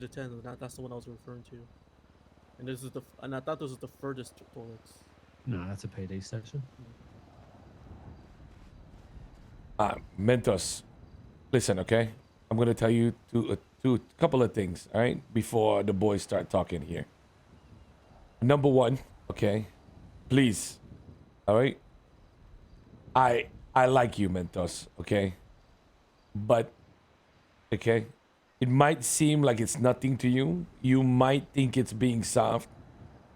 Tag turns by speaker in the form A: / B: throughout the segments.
A: the 10. That's the one I was referring to. And this is and I thought this was the furthest toilets.
B: No, that's a PD station.
C: Mentos, listen, okay? I'm gonna tell you two couple of things, all right? Before the boys start talking here. Number one, okay? Please, all right? I like you, Mentos, okay? But, okay? It might seem like it's nothing to you. You might think it's being soft,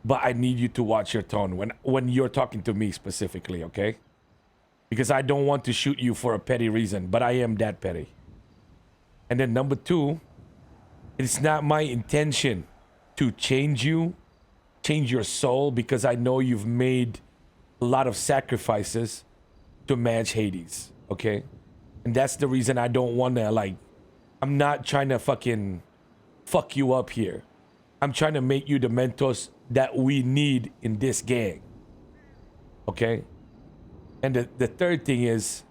C: but I need you to watch your tone when you're talking to me specifically, okay? Because I don't want to shoot you for a petty reason, but I am that petty. And then number two, it's not my intention to change you, change your soul, because I know you've made a lot of sacrifices to match Hades, okay? And that's the reason I don't want to, like, I'm not trying to fucking fuck you up here. I'm trying to make you the Mentos that we need in this gang, okay? And the third thing is,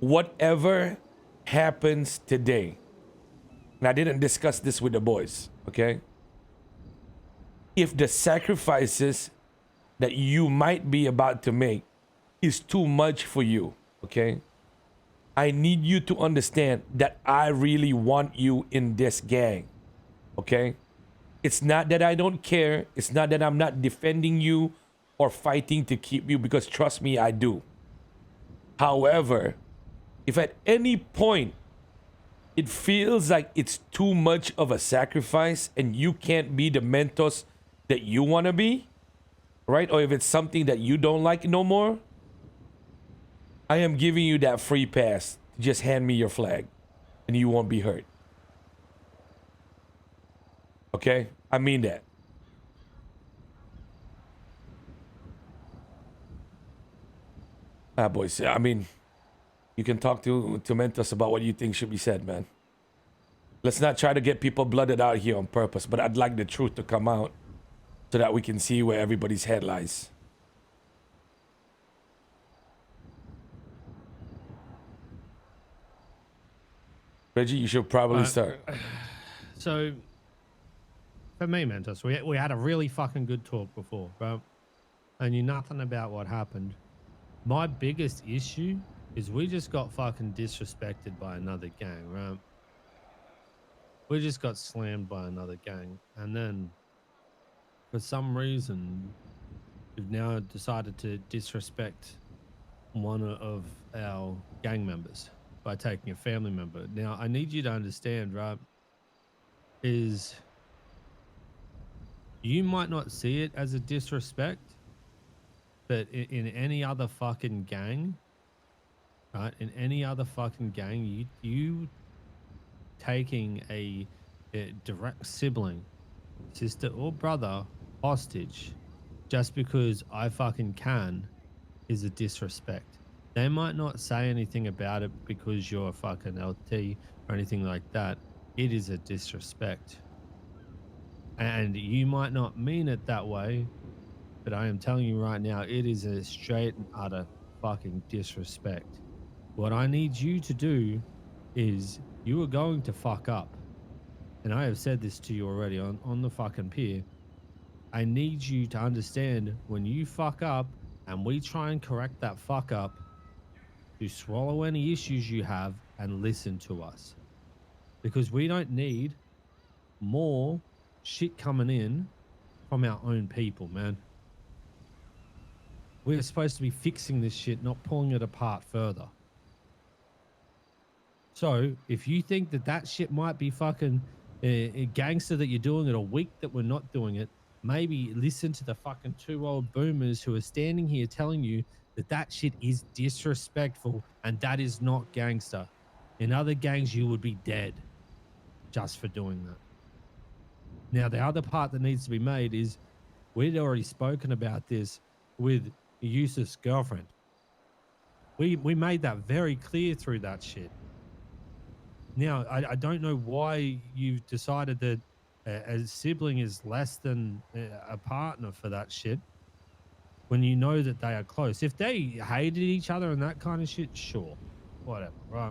C: whatever happens today, and I didn't discuss this with the boys, okay? If the sacrifices that you might be about to make is too much for you, okay? I need you to understand that I really want you in this gang, okay? It's not that I don't care. It's not that I'm not defending you or fighting to keep you, because trust me, I do. However, if at any point it feels like it's too much of a sacrifice and you can't be the Mentos that you want to be, right? Or if it's something that you don't like no more, I am giving you that free pass. Just hand me your flag and you won't be hurt. Okay? I mean that. Boys, I mean, you can talk to Mentos about what you think should be said, man. Let's not try to get people blooded out here on purpose, but I'd like the truth to come out so that we can see where everybody's head lies. Reggie, you should probably start.
B: So, for me, Mentos, we had a really fucking good talk before, bro. I knew nothing about what happened. My biggest issue is we just got fucking disrespected by another gang, right? We just got slammed by another gang. And then, for some reason, we've now decided to disrespect one of our gang members by taking a family member. Now, I need you to understand, right, is you might not see it as a disrespect, but in any other fucking gang, right, in any other fucking gang, you taking a direct sibling, sister or brother hostage just because I fucking can is a disrespect. They might not say anything about it because you're a fucking LT or anything like that. It is a disrespect. And you might not mean it that way, but I am telling you right now, it is a straight and utter fucking disrespect. What I need you to do is you are going to fuck up. And I have said this to you already on the fucking pier. I need you to understand when you fuck up and we try and correct that fuck up, to swallow any issues you have and listen to us. Because we don't need more shit coming in from our own people, man. We're supposed to be fixing this shit, not pulling it apart further. So if you think that shit might be fucking a gangster that you're doing it a week that we're not doing it, maybe listen to the fucking two old boomers who are standing here telling you that shit is disrespectful and that is not gangster. In other gangs, you would be dead just for doing that. Now, the other part that needs to be made is we'd already spoken about this with Yusuf's girlfriend. We made that very clear through that shit. Now, I don't know why you've decided that a sibling is less than a partner for that shit when you know that they are close. If they hated each other and that kind of shit, sure, whatever, right?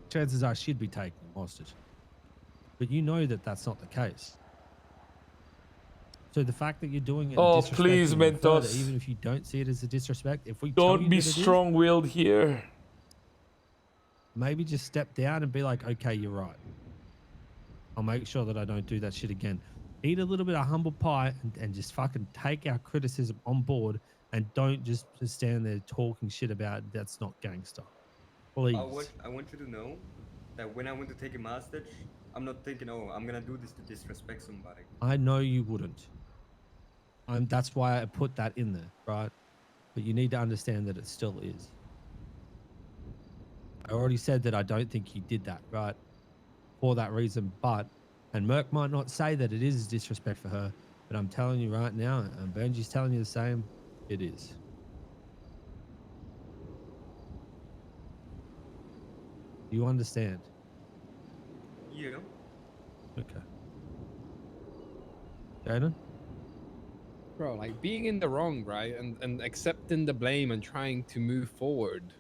B: chances are she'd be taking him hostage. But you know that that's not the case. So the fact that you're doing it and
C: Oh,
B: disrespecting
C: please,
B: them further,
C: Mentos.
B: even if you don't see it as a disrespect, if we tell
C: Don't
B: you
C: be
B: that it is,
C: strong-willed here.
B: maybe just step down and be like, okay, you're right. I'll make sure that I don't do that shit again. Eat a little bit of humble pie and just fucking take our criticism on board and don't just stand there talking shit about that's not gangster. Please.
D: I want you to know that when I went to take him hostage, I'm not thinking, oh, I'm gonna do this to disrespect somebody.
B: I know you wouldn't. That's why I put that in there, right? But you need to understand that it still is. I already said that I don't think he did that, right? For that reason, and Merc might not say that it is disrespect for her, but I'm telling you right now, and Benji's telling you the same, it is. Do you understand?
D: Yeah.
B: Okay. Jaden?
E: Bro, like being in the wrong, right? And accepting the blame and trying to move forward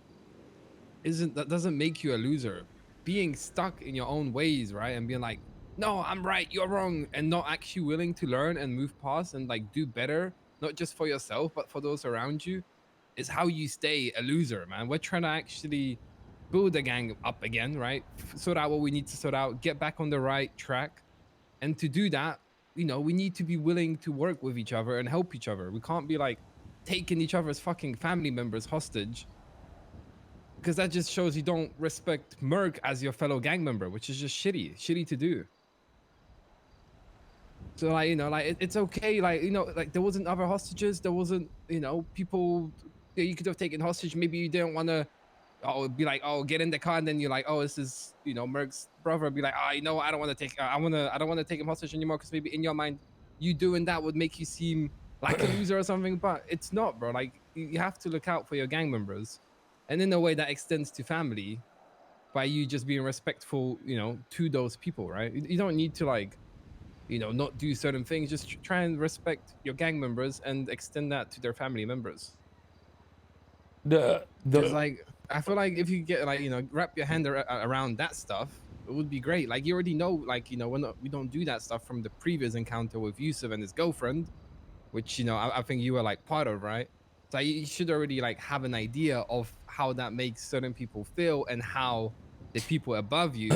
E: doesn't make you a loser. Being stuck in your own ways, right? And being like, no, I'm right, you're wrong, and not actually willing to learn and move past and like do better, not just for yourself, but for those around you, is how you stay a loser, man. We're trying to actually build the gang up again, right? Sort out what we need to sort out, get back on the right track. And to do that, you know, we need to be willing to work with each other and help each other. We can't be like taking each other's fucking family members hostage, because that just shows you don't respect Merc as your fellow gang member, which is just shitty to do. So like, you know, like it's okay. Like, you know, like there wasn't other hostages. There wasn't, you know, people that you could have taken hostage. Maybe you didn't want to, oh, be like, oh, get in the car. And then you're like, oh, this is, you know, Merc's brother. Be like, oh, you know, I don't want to take, I don't want to take him hostage anymore. Cause maybe in your mind, you doing that would make you seem like a loser or something, but it's not, bro. Like you have to look out for your gang members. And in a way that extends to family by you just being respectful, you know, to those people, right? You don't need to like, you know, not do certain things. Just try and respect your gang members and extend that to their family members. Because like, I feel like if you get like, you know, wrap your hand around that stuff, it would be great. Like you already know, like, you know, we don't do that stuff from the previous encounter with Yusuf and his girlfriend, which, you know, I think you were like part of, right? So you should already like have an idea of how that makes certain people feel and how the people above you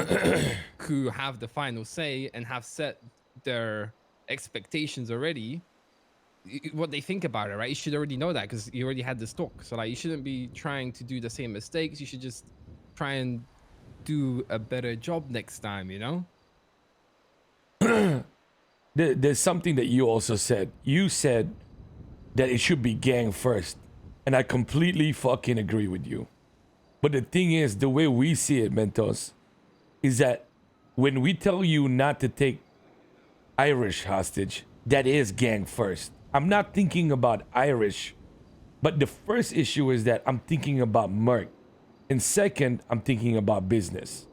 E: who have the final say and have set their expectations already, what they think about it, right? You should already know that because you already had this talk. So like you shouldn't be trying to do the same mistakes. You should just try and do a better job next time, you know?
C: There's something that you also said. You said that it should be gang first. And I completely fucking agree with you. But the thing is, the way we see it, Mentos, is that when we tell you not to take Irish hostage, that is gang first. I'm not thinking about Irish, but the first issue is that I'm thinking about Merc. And second, I'm thinking about business.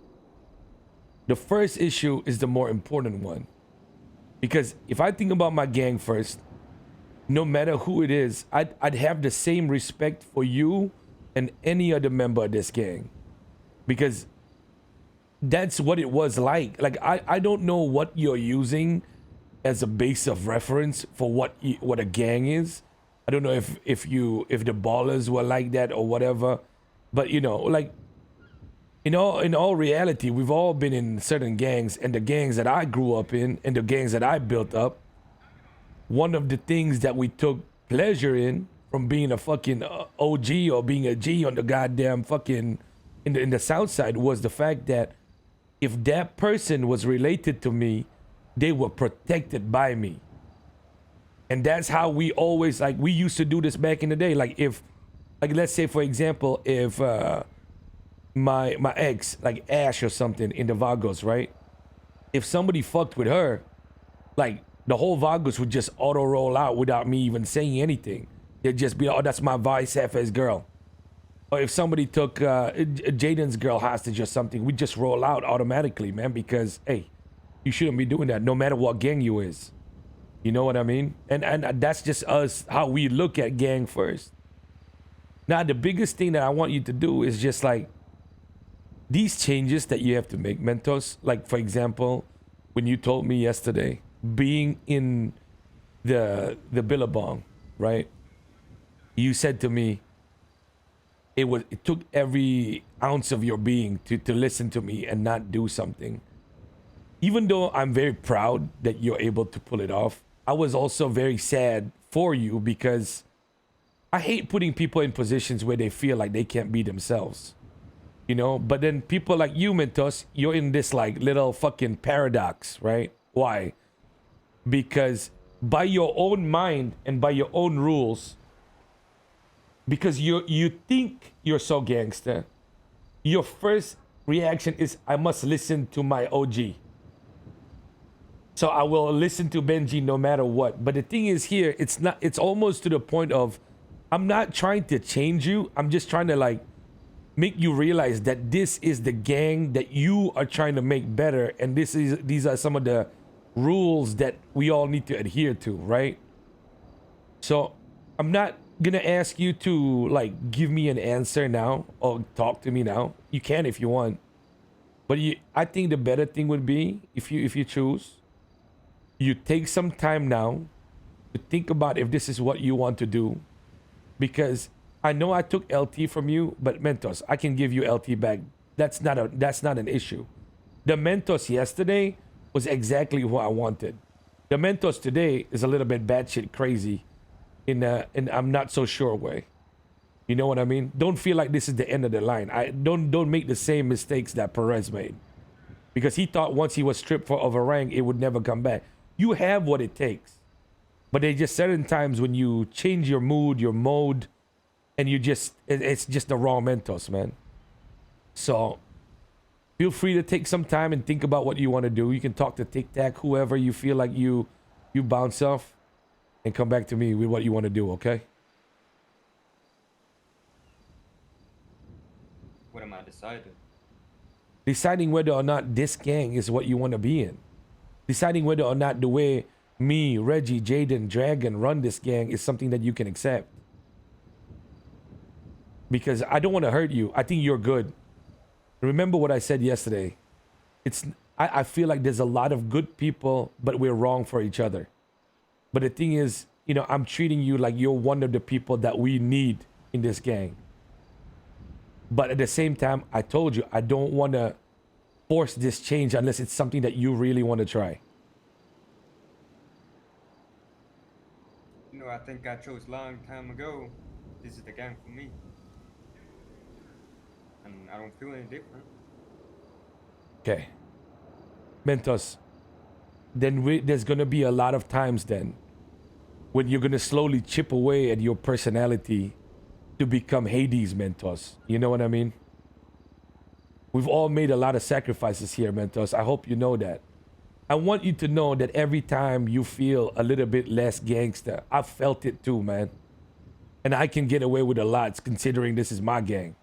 C: The first issue is the more important one. Because if I think about my gang first, no matter who it is, I'd have the same respect for you and any other member of this gang. Because that's what it was like. Like, I don't know what you're using as a base of reference for what a gang is. I don't know if the ballers were like that or whatever. But, you know, like, in all reality, we've all been in certain gangs, and the gangs that I grew up in and the gangs that I built up, one of the things that we took pleasure in from being a fucking OG or being a G on the goddamn fucking in the South Side was the fact that if that person was related to me, they were protected by me. And that's how we always, like, we used to do this back in the day. Like, if, like, let's say for example, if my ex, like Ash or something in the Vagos, right? If somebody fucked with her, like, the whole Vagos would just auto roll out without me even saying anything. They'd just be, oh, that's my Vice FS girl. Or if somebody took Jaden's girl hostage or something, we'd just roll out automatically, man, because, hey, you shouldn't be doing that no matter what gang you is. You know what I mean? And that's just us, how we look at gang first. Now, the biggest thing that I want you to do is just like, these changes that you have to make, Mentos, like for example, when you told me yesterday, being in the Billabong, right? You said to me, it took every ounce of your being to listen to me and not do something. Even though I'm very proud that you're able to pull it off, I was also very sad for you because I hate putting people in positions where they feel like they can't be themselves. You know, but then people like you, Mentos, you're in this like little fucking paradox, right? Why? Because by your own mind and by your own rules, because you think you're so gangster, your first reaction is I must listen to my OG. So I will listen to Benji no matter what. But the thing is here, it's almost to the point of I'm not trying to change you. I'm just trying to like make you realize that this is the gang that you are trying to make better, and these are some of the rules that we all need to adhere to, right? So I'm not gonna ask you to like give me an answer now or talk to me now. You can if you want, but I think the better thing would be if you choose, you take some time now to think about if this is what you want to do, because I know I took LT from you, but Mentos, I can give you LT back. That's not an issue. The Mentos yesterday was exactly what I wanted. The Mentos today is a little bit batshit crazy in I'm not so sure way. You know what I mean? Don't feel like this is the end of the line. I don't make the same mistakes that Perez made. Because he thought once he was stripped of a rank, it would never come back. You have what it takes. But there's just certain times when you change your mood, your mode, and it's just the wrong Mentos, man. So feel free to take some time and think about what you want to do. You can talk to Tic Tac, whoever you feel like you bounce off, and come back to me with what you want to do, okay?
D: What am I deciding?
C: Deciding whether or not this gang is what you want to be in. Deciding whether or not the way me, Reggie, Jaden, Dragon run this gang is something that you can accept. Because I don't want to hurt you. I think you're good. Remember what I said yesterday. I feel like there's a lot of good people, but we're wrong for each other. But the thing is, you know, I'm treating you like you're one of the people that we need in this gang. But at the same time, I told you, I don't want to force this change unless it's something that you really want to try.
D: You know, I think I chose long time ago. This is the gang for me. And I don't feel any different.
C: Okay. Mentos, then there's going to be a lot of times then when you're going to slowly chip away at your personality to become Hades, Mentos. You know what I mean? We've all made a lot of sacrifices here, Mentos. I hope you know that. I want you to know that every time you feel a little bit less gangster, I've felt it too, man. And I can get away with a lot considering this is my gang.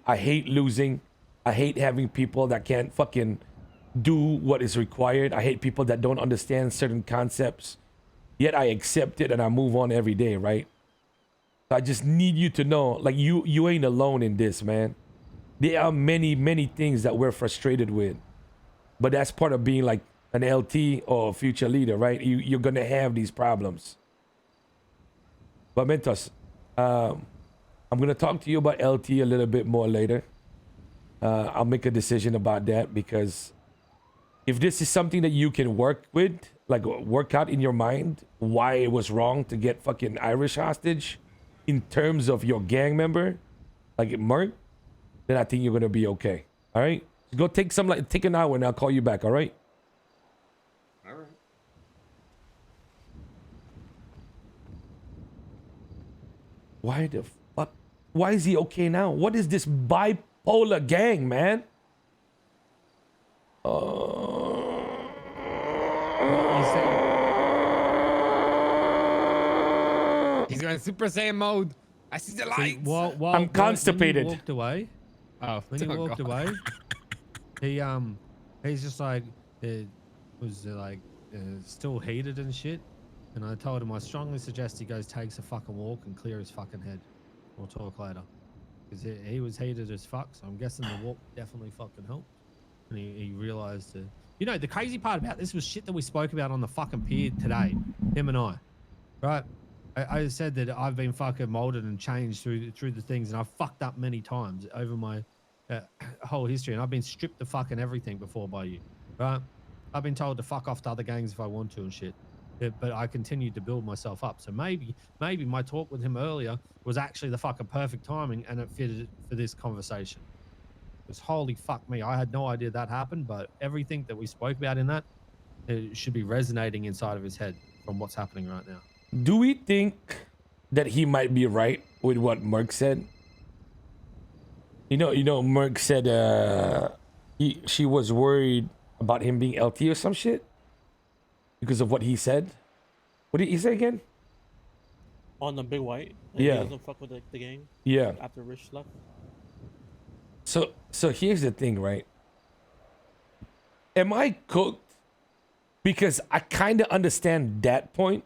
C: I hate losing. I hate having people that can't fucking do what is required. I hate people that don't understand certain concepts. Yet I accept it and I move on every day, right? So I just need you to know, like, you ain't alone in this, man. There are many, many things that we're frustrated with. But that's part of being like an LT or a future leader, right? You're going to have these problems. But Mentos, I'm going to talk to you about LT a little bit more later. I'll make a decision about that, because if this is something that you can work with, like work out in your mind why it was wrong to get fucking Irish hostage in terms of your gang member, like Merc, then I think you're going to be okay. All right? Go take an hour and I'll call you back, all right?
D: All right.
C: Why the fuck? Why is he okay now? What is this bipolar gang, man?
E: He's going Super Saiyan mode. I see the lights.
C: I'm constipated.
B: When you walked away, when you walked away, he's just like, was like still heated and shit. And I told him I strongly suggest he goes takes a fucking walk and clear his fucking head. We'll talk later. because he was heated as fuck. So I'm guessing the walk definitely fucking helped. And he realized, you know, the crazy part about this was shit that we spoke about on the fucking pier today, him and I, right? I said that I've been fucking molded and changed through the things, and I've fucked up many times over my whole history, and I've been stripped of fucking everything before by you, right? I've been told to fuck off to other gangs if I want to and shit. But I continued to build myself up. So maybe my talk with him earlier was actually the fucking perfect timing, and it fitted for this conversation. Because holy fuck me, I had no idea that happened, but everything that we spoke about in that, it should be resonating inside of his head from what's happening right now.
C: Do we think that he might be right with what Merc said? Merc said she was worried about him being LT or some shit because of what he said. What did he say again?
A: On the big white.
C: Yeah.
A: He doesn't fuck with the gang.
C: Yeah.
A: Like, after Rich left.
C: So here's the thing, right? Am I cooked? Because I kind of understand that point.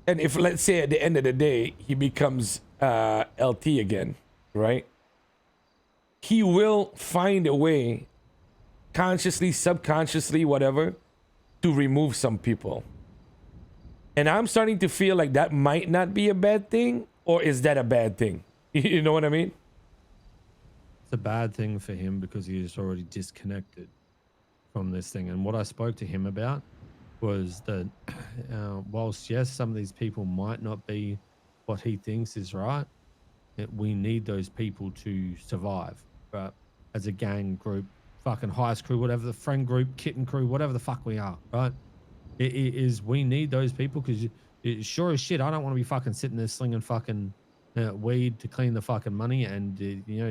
C: And if, let's say, at the end of the day, he becomes LT again, right? He will find a way, consciously, subconsciously, whatever, to remove some people. And I'm starting to feel like that might not be a bad thing, or is that a bad thing? You know what I mean?
B: It's a bad thing for him because he is already disconnected from this thing. And what I spoke to him about was that whilst, yes, some of these people might not be what he thinks is right, that we need those people to survive, right? As a gang group, fucking heist crew, whatever, the friend group, kitten crew, whatever the fuck we are, right? It is, we need those people because sure as shit, I don't want to be fucking sitting there slinging fucking weed to clean the fucking money and,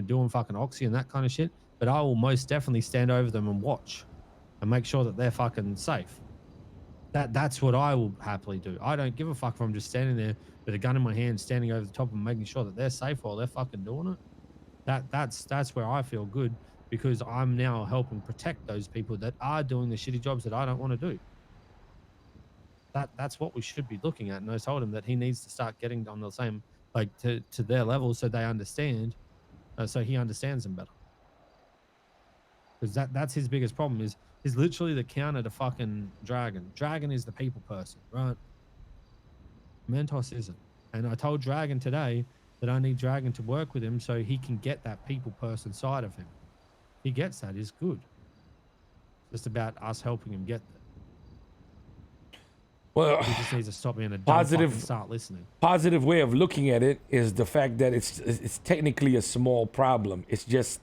B: doing fucking oxy and that kind of shit. But I will most definitely stand over them and watch and make sure that they're fucking safe. That's what I will happily do. I don't give a fuck if I'm just standing there with a gun in my hand, standing over the top and making sure that they're safe while they're fucking doing it. That's where I feel good because I'm now helping protect those people that are doing the shitty jobs that I don't want to do. That's what we should be looking at. And I told him that he needs to start getting on the same, like to their level so they understand, so he understands them better. Because that's his biggest problem is literally the counter to fucking Dragon. Dragon is the people person, right? Mentos isn't. And I told Dragon today that I need Dragon to work with him so he can get that people person side of him. If he gets that, is good. It's just about us helping him get there.
C: Well,
B: He just needs to stop being a dumb
C: positive,
B: fucking start listening.
C: Positive way of looking at it is the fact that it's technically a small problem. It's just,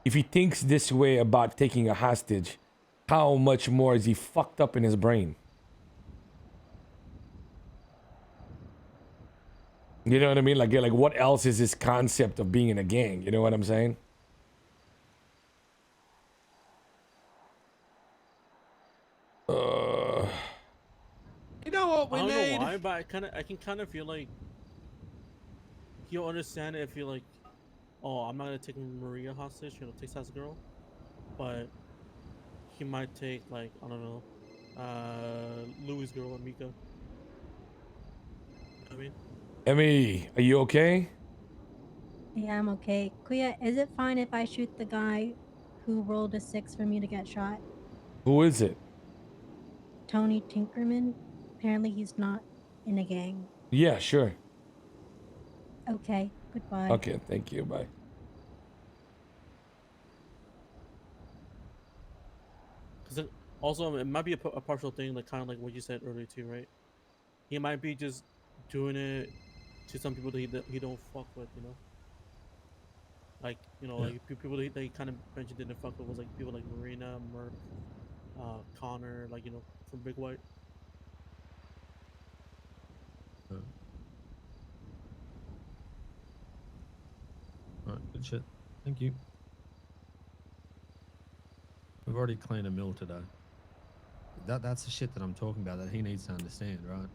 C: if he thinks this way about taking a hostage, how much more is he fucked up in his brain? You know what I mean? Like what else is this concept of being in a gang? You know what I'm saying?
E: You know what we
A: I don't
E: need?
A: know why, but I can kind of feel like he'll understand it if you're like, oh, I'm not gonna take Maria hostage, Texas girl, but he might take like, I don't know, Louis girl, Amika. I mean,
C: Emmy, are you okay?
F: Yeah, I'm okay. Kuya, is it fine if I shoot the guy who rolled a 6 for me to get shot?
C: Who is it?
F: Tony Tinkerman? Apparently he's not in a gang.
C: Yeah, sure.
F: Okay, goodbye.
C: Okay, thank you. Bye.
A: because also it might be a partial thing, like kind of like what you said earlier too, right? He might be just doing it to some people that he don't fuck with, like like people that he kind of mentioned didn't fuck with was like people like Marina, Merc, Connor, like from Big White.
B: All right, good shit. Thank you. We've already cleaned a mill today. That's the shit that I'm talking about that he needs to understand, right?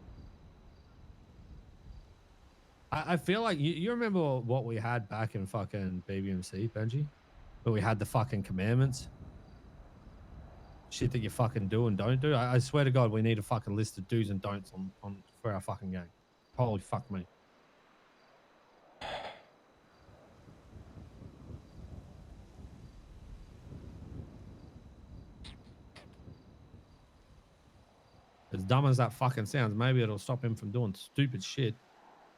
B: I feel like you remember what we had back in fucking BBMC, Benji? Where we had the fucking commandments? Shit that you fucking do and don't do. I swear to God, we need a fucking list of do's and don'ts on for our fucking game. Holy fuck me. As dumb as that fucking sounds, maybe it'll stop him from doing stupid shit.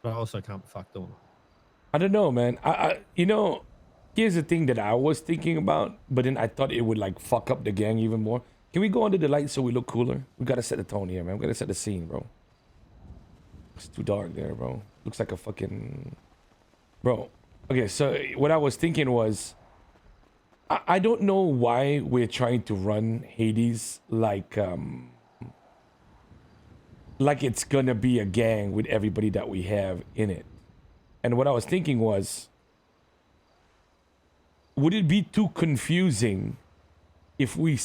B: But I also can't be fucked doing it.
C: I don't know, man. You know, here's the thing that I was thinking about, but then I thought it would like fuck up the gang even more. Can we go under the lights so we look cooler? We gotta set the tone here, man. We gotta set the scene, bro. It's too dark there, bro. Looks like a fucking... Bro. Okay, so what I was thinking was... I don't know why we're trying to run Hades like it's gonna be a gang with everybody that we have in it. And what I was thinking was... Would it be too confusing if we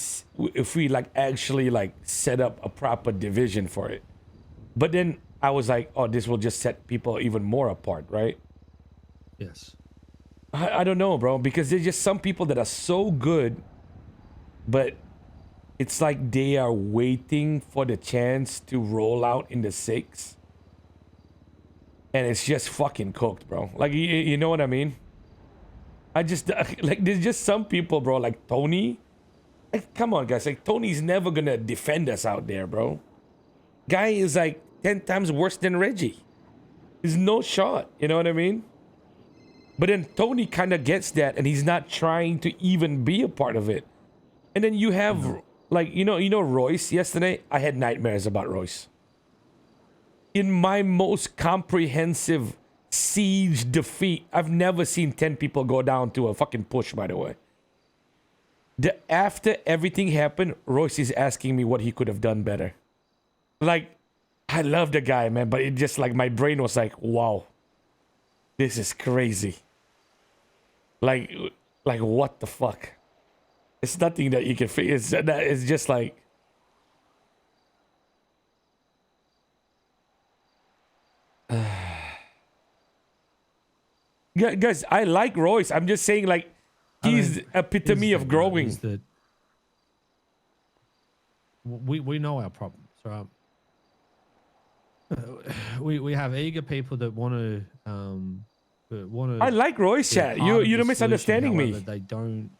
C: like actually like set up a proper division for it? But then I was like, oh, this will just set people even more apart, right?
B: Yes.
C: I don't know, bro, because there's just some people that are so good, but it's like they are waiting for the chance to roll out in the 6. And it's just fucking cooked, bro. Like, you know what I mean? I just, like, there's just some people, bro, like Tony. Like, come on, guys. Like, Tony's never gonna defend us out there, bro. Guy is like 10 times worse than Reggie. There's no shot, you know what I mean? But then Tony kind of gets that, and he's not trying to even be a part of it. And then you have, like, you know Royce yesterday? I had nightmares about Royce. In my most comprehensive siege defeat, I've never seen 10 people go down to a fucking push, by the way. After everything happened, Royce is asking me what he could have done better. Like, I love the guy, man, but it just, like, my brain was like, wow. This is crazy. Like what the fuck? It's nothing that you can figure. It's just like... Guys, I like Royce. I'm just saying, like, he's epitome of growing.
B: That we know our problems, right? We have eager people that want to
C: I like Royce, chat. You're misunderstanding me.
B: They don't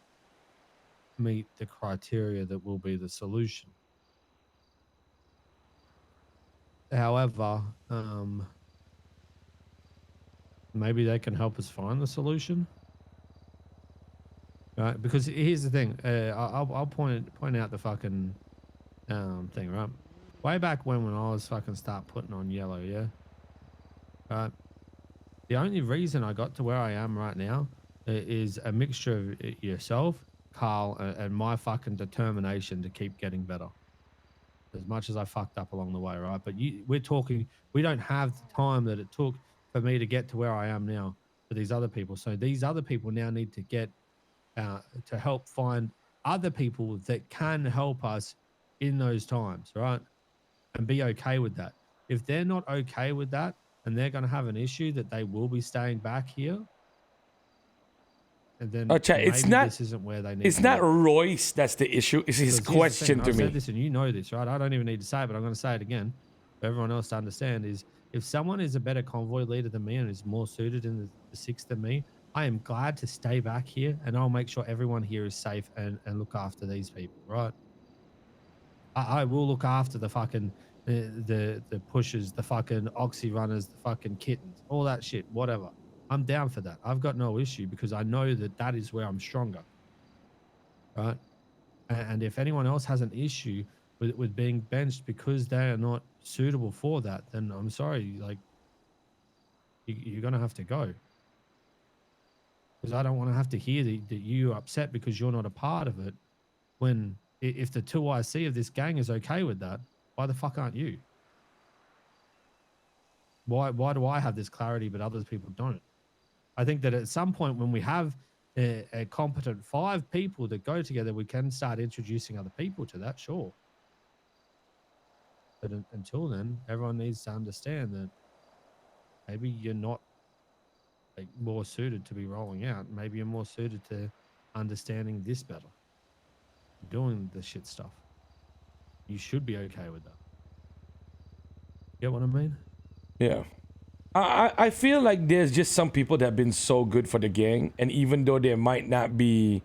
B: meet the criteria that will be the solution. However, maybe they can help us find the solution. Right? Because here's the thing. I'll point out the fucking thing, right? Way back when I was fucking start putting on yellow, yeah? Right? The only reason I got to where I am right now is a mixture of yourself, Carl, and my fucking determination to keep getting better. As much as I fucked up along the way, right? But we're talking, we don't have the time that it took for me to get to where I am now for these other people. So these other people now need to get to help find other people that can help us in those times, right? And be okay with that. If they're not okay with that, and they're going to have an issue that they will be staying back here, and then
C: it's not,
B: this isn't where they need.
C: It's not Royce that's the issue. It's his question to me.
B: I've said this, and you know this, right? I don't even need to say it, but I'm going to say it again for everyone else to understand. Is if someone is a better convoy leader than me and is more suited in the 6 than me, I am glad to stay back here, and I'll make sure everyone here is safe and look after these people, right? I will look after the fucking the pushers, the fucking oxy runners, the fucking kittens, all that shit, whatever. I'm down for that. I've got no issue because I know that is where I'm stronger, right? And if anyone else has an issue with being benched because they are not suitable for that, then I'm sorry, like you're gonna have to go. Because I don't want to have to hear that you're upset because you're not a part of it. When if the 2IC of this gang is okay with that, why the fuck aren't you? Why do I have this clarity but other people don't? I think that at some point when we have a competent 5 people that go together, we can start introducing other people to that, sure. But until then, everyone needs to understand that maybe you're not like more suited to be rolling out. Maybe you're more suited to understanding this better, doing the shit stuff. You should be okay with that. Get what I mean?
C: Yeah. I feel like there's just some people that have been so good for the gang, and even though they might not be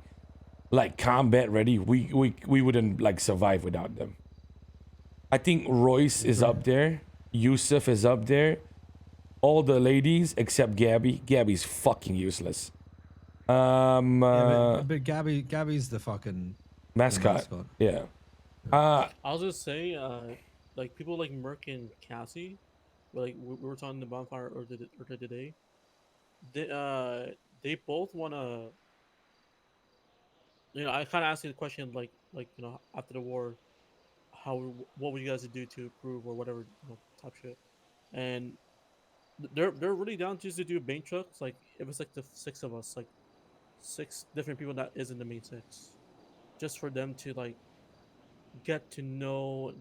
C: like combat ready, we wouldn't like survive without them. I think Royce is up there. Yusuf is up there. All the ladies except Gabby. Gabby's fucking useless.
B: But Gabby's the fucking
C: Mascot.
B: mascot.
C: Yeah.
A: I'll just say, like people like Merc and Cassie, like we were talking the bonfire earlier today. They both want to. I kind of asked you the question after the war, what would you guys do to improve or whatever type shit, and they're really down just to do bank trucks. Like if it's like the six of us, like six different people that isn't the main six, just for them to like get the know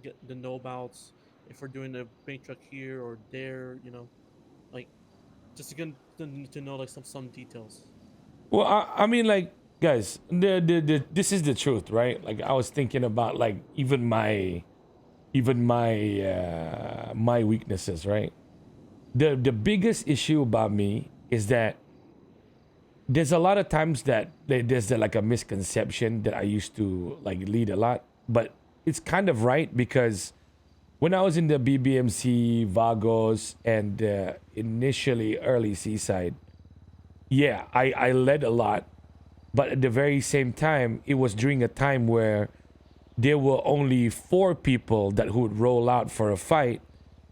A: abouts if we're doing a bank truck here or there, like just to get to know like some details.
C: Well, I mean, like, guys, this is the truth, right? Like, I was thinking about like my weaknesses, right? The biggest issue about me is that there's a lot of times that there's like a misconception that I used to like lead a lot, but it's kind of right because when I was in the BBMC, Vagos, and initially early Seaside, yeah, I led a lot, but at the very same time, it was during a time where there were only 4 people that would roll out for a fight.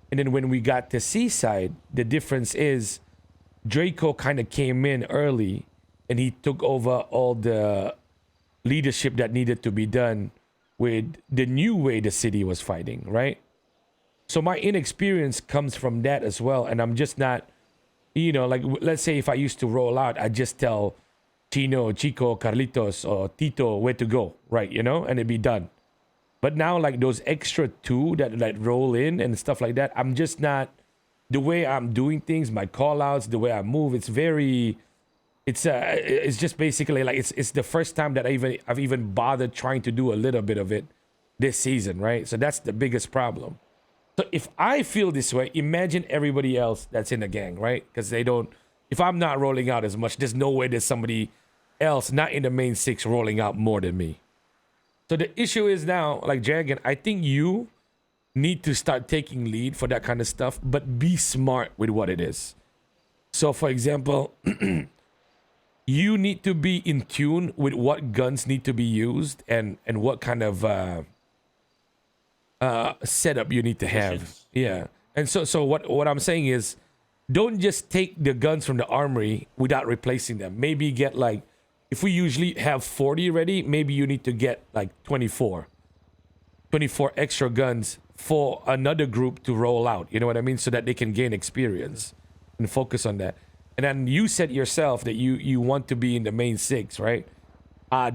C: And then when we got to Seaside, the difference is Draco kind of came in early and he took over all the leadership that needed to be done with the new way the city was fighting, right? So my inexperience comes from that as well. And I'm just not, like, let's say if I used to roll out, I just tell Chino, Chico, Carlitos, or Tito where to go, right? And it'd be done. But now, like those extra 2 that like roll in and stuff like that, I'm just not, the way I'm doing things, my call outs, the way I move, it's just basically like it's the first time that I've even bothered trying to do a little bit of it this season, right? So that's the biggest problem. So if I feel this way, imagine everybody else that's in the gang, right? Because if I'm not rolling out as much, there's no way there's somebody else not in the main 6 rolling out more than me. So the issue is now, like Dragon, I think you need to start taking lead for that kind of stuff, but be smart with what it is. So for example, you need to be in tune with what guns need to be used and what kind of setup you need to have.
A: Positions.
C: Yeah. And so what I'm saying is don't just take the guns from the armory without replacing them. Maybe get like, if we usually have 40 ready, maybe you need to get like 24 extra guns for another group to roll out. You know what I mean? So that they can gain experience and focus on that. And then you said yourself that you want to be in the main 6, right?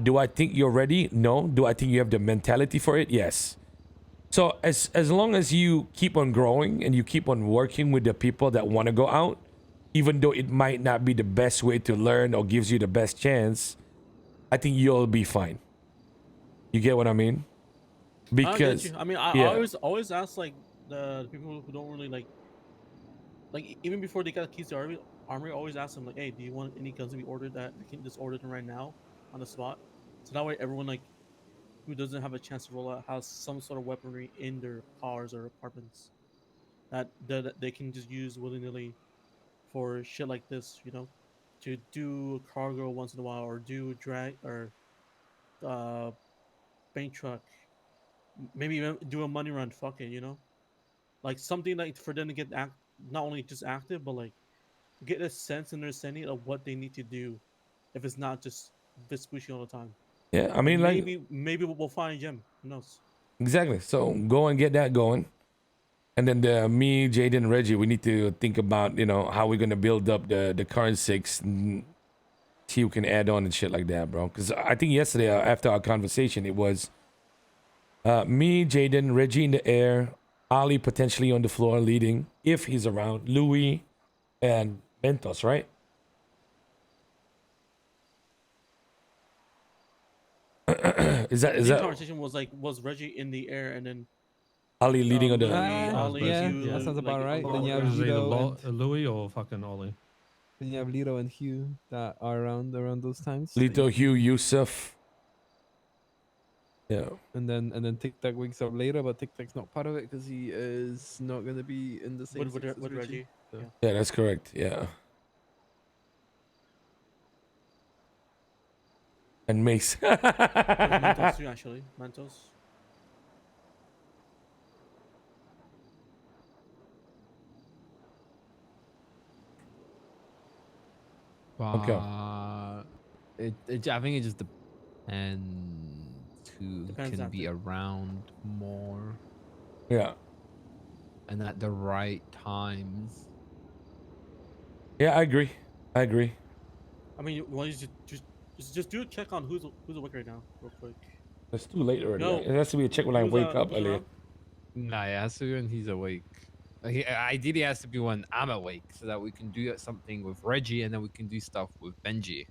C: Do I think you're ready? No. Do I think you have the mentality for it? Yes. So as long as you keep on growing and you keep on working with the people that want to go out, even though it might not be the best way to learn or gives you the best chance, I think you'll be fine. You get what I mean? Because
A: I mean, I
C: yeah.
A: always ask like the people who don't really like even before they got keys to armory, I always ask them like, hey, do you want any guns to be ordered that I can just order them right now on the spot? So that way everyone like who doesn't have a chance to roll out has some sort of weaponry in their cars or apartments that they can just use willy nilly for shit like this, to do cargo once in a while or do drag or uh bank truck, maybe even do a money run. Fuck it, like something like for them to get not only just active, but like get a sense and understanding of what they need to do, if it's not just Vespucci all the time.
C: Yeah, I
A: And
C: mean, like,
A: maybe we'll find a gem. Who knows?
C: exactly. So go and get that going. And then me, Jaden, Reggie, we need to think about, how we're going to build up the current 6 and see who can add on and shit like that, bro. Because I think yesterday, after our conversation, it was me, Jaden, Reggie in the air, Ali potentially on the floor leading, if he's around, Louis, and Mentos, right? is
A: The
C: that
A: conversation was Reggie in the air and then
C: Ali leading on the?
A: Louis, Ollie,
E: yeah,
A: Hugh,
E: that sounds about right.
A: on
E: Then
A: the
E: you have
A: ground.
B: It was either
E: Lito
B: Louis or fucking Ollie.
E: then you have Lito and Hugh that are around those times.
C: Lito, Hugh, Yusuf. Yeah.
E: And then Tic Tac wakes up later, but Tic Tac's not part of it because he is not gonna be in the same six as
A: with Reggie.
E: So.
A: Yeah.
C: Yeah, that's correct. Yeah. And Mace.
A: With Mentos too, actually. Mentos.
C: Okay.
E: I think it just depends who
A: Depends
E: can
A: on
E: be
A: the-
E: around more
C: Yeah.
E: and at the right times.
C: Yeah, I agree. I agree.
A: I mean, you want to just do a check on who's awake right now, real quick.
C: It's too late already.
A: Yo,
C: It has to be a check when I wake up
A: who's
C: earlier.
A: around?
E: Nah, it has to be when he's awake. Ideally, it has to be when I'm awake so that we can do something with Reggie and then we can do stuff with Benji.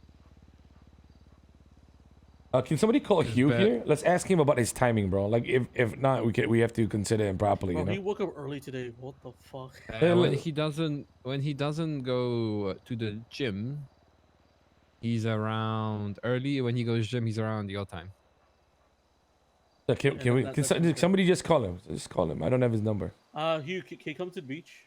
C: Can somebody call Hugh
E: bet-
C: here? Let's ask him about his timing, bro. Like, if not, we have to consider him properly.
A: Bro,
C: You know.
A: he woke up early today. What the fuck?
E: When he doesn't go to the gym, he's around early. When he goes gym, he's around your time.
C: Can
A: Yeah,
C: we?
A: that
C: Can
A: sounds good.
C: somebody just call him? Just call him. I don't have his number.
A: Hugh, can you come to the beach?